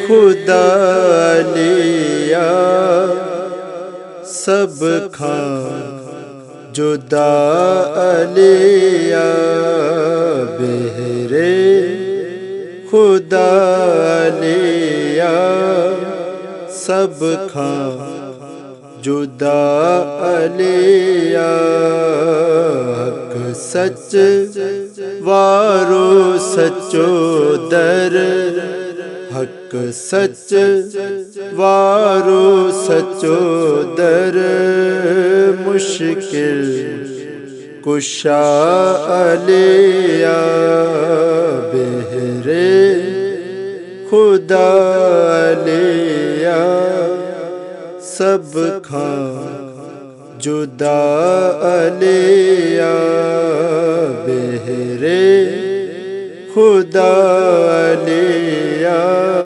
خدا لیا سب کھان جدا لیا بہر خدا لیا سب کھان جدا لیا حق سچ وارو سچو در حق سچ وارو سچو در مشکل کشا لیا بہر خدا لیا سب کھان جدا لیا بہر خدا لیا